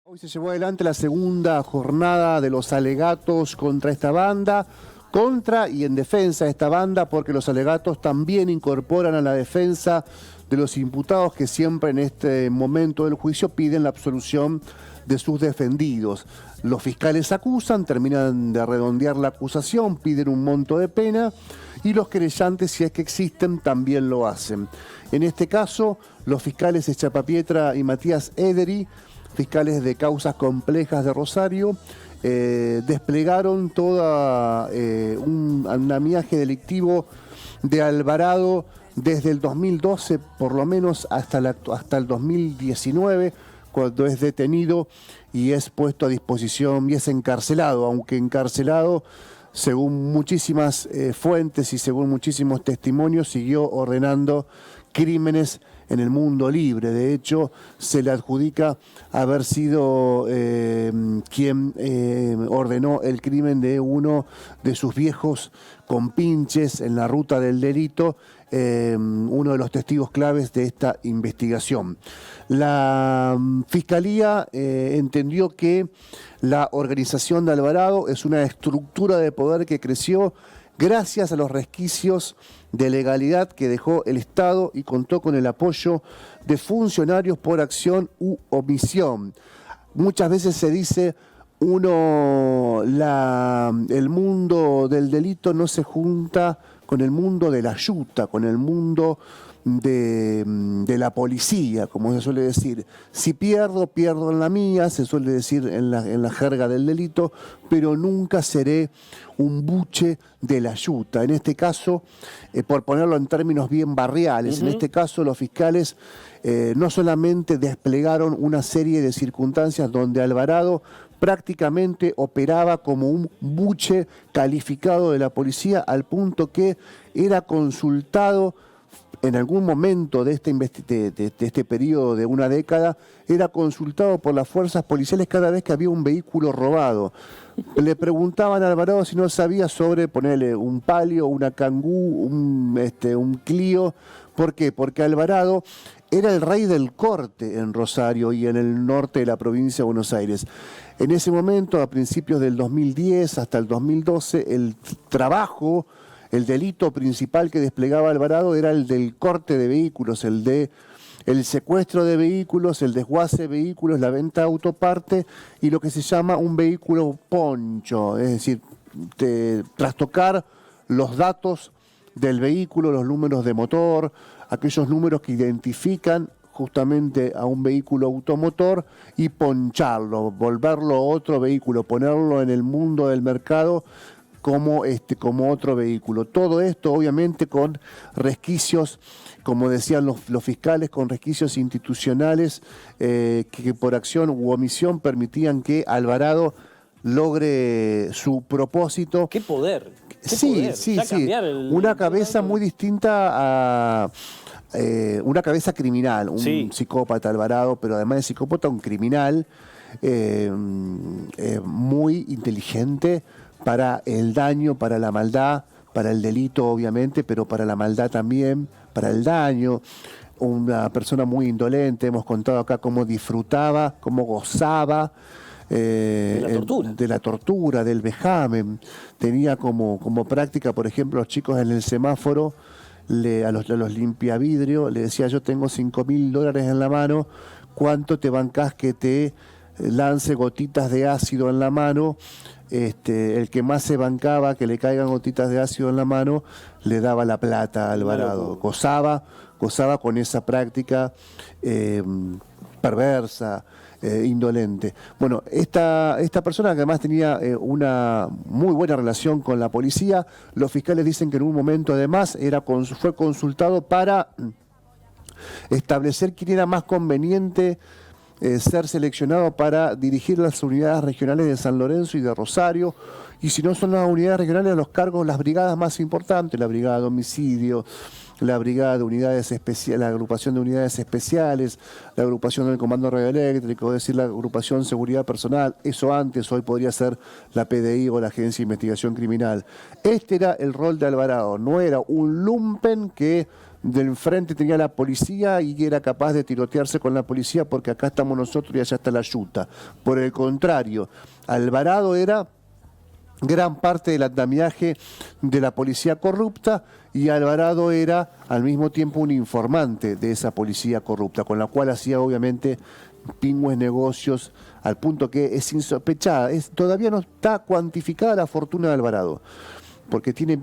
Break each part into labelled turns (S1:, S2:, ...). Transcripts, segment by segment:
S1: Hoy se llevó adelante la segunda jornada de los alegatos contra esta banda, contra y en defensa de esta banda, porque los alegatos también incorporan a la defensa de los imputados que siempre en este momento del juicio piden la absolución de sus defendidos. Los fiscales acusan, terminan de redondear la acusación, piden un monto de pena y los querellantes, si es que existen, también lo hacen. En este caso, los fiscales Echapapietra y Matías Ederi, fiscales de causas complejas de Rosario, desplegaron todo un andamiaje delictivo de Alvarado desde el 2012, por lo menos hasta el 2019, cuando es detenido y es puesto a disposición y es encarcelado, aunque encarcelado, según muchísimas fuentes y según muchísimos testimonios, siguió ordenando crímenes en el mundo libre. De hecho, se le adjudica haber sido quien ordenó el crimen de uno de sus viejos compinches en la ruta del delito, uno de los testigos claves de esta investigación. La Fiscalía entendió que la organización de Alvarado es una estructura de poder que creció gracias a los resquicios de legalidad que dejó el Estado y contó con el apoyo de funcionarios por acción u omisión. Muchas veces se dice, el mundo del delito no se junta con el mundo de la yuta, con el mundo de la policía, como se suele decir. Si pierdo, pierdo en la mía, se suele decir en la jerga del delito, pero nunca seré un buche de la yuta. En este caso, por ponerlo en términos bien barriales, en este caso los fiscales no solamente desplegaron una serie de circunstancias donde Alvarado prácticamente operaba como un buche calificado de la policía, al punto que era consultado en algún momento de este periodo de una década, era consultado por las fuerzas policiales cada vez que había un vehículo robado. Le preguntaban a Alvarado si no sabía sobre ponerle un Palio, una Kangoo, un Clio. ¿Por qué? Porque Alvarado era el rey del corte en Rosario y en el norte de la provincia de Buenos Aires. En ese momento, a principios del 2010 hasta el 2012, el delito principal que desplegaba Alvarado era el del corte de vehículos, el secuestro de vehículos, el desguace de vehículos, la venta de autoparte y lo que se llama un vehículo poncho, es decir, trastocar los datos del vehículo, los números de motor, aquellos números que identifican justamente a un vehículo automotor y poncharlo, volverlo otro vehículo, ponerlo en el mundo del mercado como otro vehículo. Todo esto obviamente con resquicios, como decían los fiscales, con resquicios institucionales que por acción u omisión permitían que Alvarado logre su propósito.
S2: ¡Qué poder!
S1: Sí. Una cabeza muy distinta a una cabeza criminal, un psicópata Alvarado, pero además de psicópata, un criminal muy inteligente para el daño, para la maldad, para el delito obviamente, pero para la maldad también, para el daño. Una persona muy indolente, hemos contado acá cómo disfrutaba, cómo gozaba de la tortura, del vejamen. Tenía como práctica, por ejemplo, los chicos en el semáforo, a los limpiavidrio, le decía: yo tengo $5.000 en la mano, ¿cuánto te bancás que te lance gotitas de ácido en la mano? El que más se bancaba que le caigan gotitas de ácido en la mano le daba la plata a Alvarado. Gozaba con esa práctica perversa, indolente. Bueno, esta persona que además tenía una muy buena relación con la policía, los fiscales dicen que en un momento además fue consultado para establecer quién era más conveniente ser seleccionado para dirigir las unidades regionales de San Lorenzo y de Rosario, y si no son las unidades regionales, los cargos, las brigadas más importantes, la brigada de homicidio, la brigada de unidades especiales, la agrupación de unidades especiales, la agrupación del comando radioeléctrico, es decir, la agrupación seguridad personal. Eso antes, hoy podría ser la PDI o la Agencia de Investigación Criminal. Este era el rol de Alvarado, no era un lumpen que del frente tenía la policía y era capaz de tirotearse con la policía porque acá estamos nosotros y allá está la yuta. Por el contrario, Alvarado era gran parte del andamiaje de la policía corrupta y Alvarado era al mismo tiempo un informante de esa policía corrupta, con la cual hacía obviamente pingües negocios al punto que es insospechada, todavía no está cuantificada la fortuna de Alvarado, porque tiene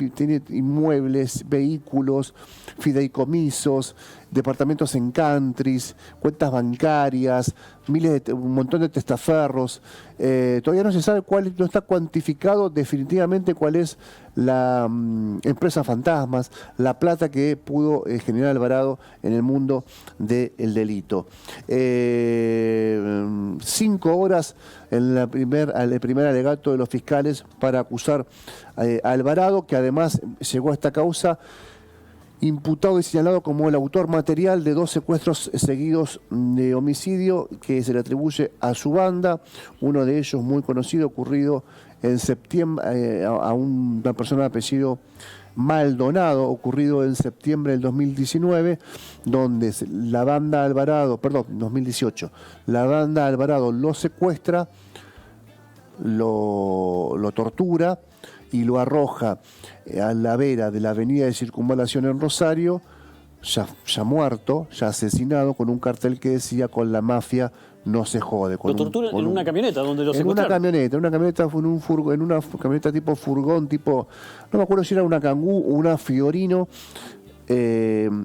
S1: inmuebles, vehículos, fideicomisos, departamentos en countries, cuentas bancarias, un montón de testaferros. Todavía no se sabe no está cuantificado definitivamente cuál es la empresa fantasmas, la plata que pudo generar Alvarado en el mundo del delito. 5 horas en el primer alegato de los fiscales para acusar a Alvarado, que además llegó a esta causa imputado y señalado como el autor material de 2 secuestros seguidos de homicidio que se le atribuye a su banda, uno de ellos muy conocido, ocurrido en septiembre a una persona de apellido Maldonado, ocurrido en septiembre del 2019, donde la banda Alvarado, perdón, 2018, la banda Alvarado lo secuestra, lo tortura y lo arroja a la vera de la avenida de Circunvalación en Rosario, ya muerto, ya asesinado, con un cartel que decía: con la mafia no se jode.
S2: Lo torturan en una camioneta donde lo secuestraron.
S1: En una camioneta en una camioneta tipo furgón, tipo, no me acuerdo si era una Kangoo o una Fiorino.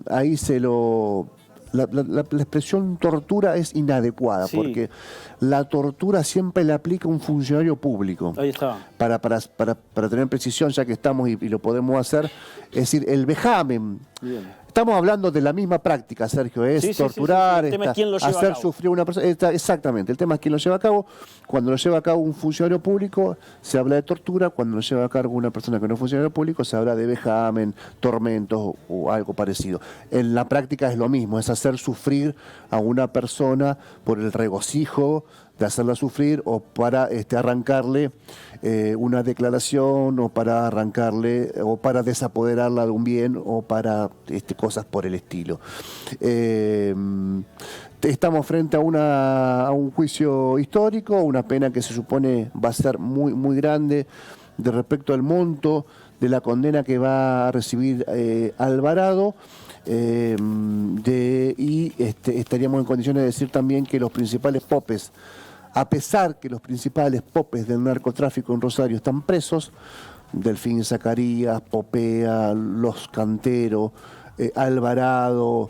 S1: Ahí se lo... La expresión tortura es inadecuada, sí, porque la tortura siempre la aplica un funcionario público.
S2: Ahí está.
S1: Para tener precisión, ya que estamos y lo podemos hacer, es decir, el vejamen. Bien. Estamos hablando de la misma práctica, Sergio, es torturar,
S2: El tema es quién lo lleva
S1: hacer
S2: a cabo.
S1: Sufrir a una persona. Exactamente, el tema es quién lo lleva a cabo. Cuando lo lleva a cabo un funcionario público, se habla de tortura. Cuando lo lleva a cabo una persona que no es funcionario público, se habla de vejamen, tormentos o algo parecido. En la práctica es lo mismo, es hacer sufrir a una persona por el regocijo de hacerla sufrir, o para arrancarle una declaración, o para arrancarle, o para desapoderarla de un bien, o para cosas por el estilo. Estamos frente a un juicio histórico, una pena que se supone va a ser muy, muy grande de respecto al monto de la condena que va a recibir Alvarado. Estaríamos en condiciones de decir también que los principales popes, a pesar que los principales popes del narcotráfico en Rosario están presos, Delfín Zacarías, Popea, Los Canteros, Alvarado,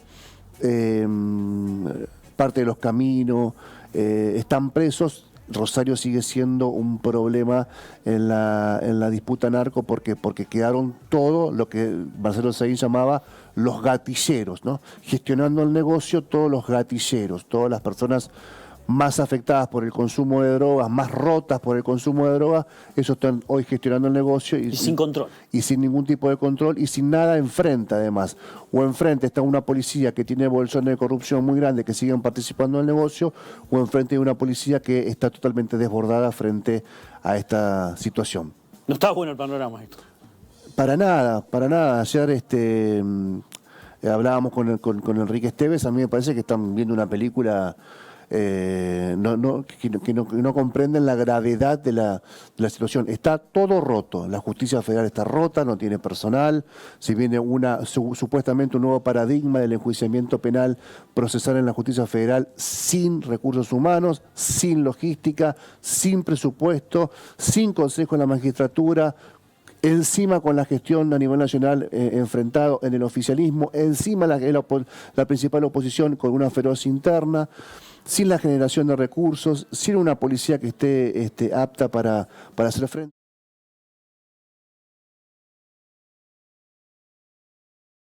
S1: parte de Los Caminos, están presos, Rosario sigue siendo un problema en la disputa narco porque quedaron todo lo que Marcelo Saín llamaba los gatilleros, ¿no? Gestionando el negocio, todos los gatilleros, todas las personas más afectadas por el consumo de drogas, más rotas por el consumo de drogas, esos están hoy gestionando el negocio.
S2: Y sin control.
S1: Y sin ningún tipo de control y sin nada enfrente, además. O enfrente está una policía que tiene bolsones de corrupción muy grandes que siguen participando en el negocio, o enfrente hay una policía que está totalmente desbordada frente a esta situación.
S2: No está bueno el panorama esto.
S1: Para nada. Ayer hablábamos con Enrique Esteves, a mí me parece que están viendo una película... que no comprenden la gravedad de la situación. Está todo roto, la justicia federal está rota, no tiene personal, si viene supuestamente un nuevo paradigma del enjuiciamiento penal procesal en la justicia federal sin recursos humanos, sin logística, sin presupuesto, sin consejo en la magistratura, encima con la gestión a nivel nacional enfrentado en el oficialismo, encima la principal oposición con una feroz interna, sin la generación de recursos, sin una policía que esté apta para hacer frente.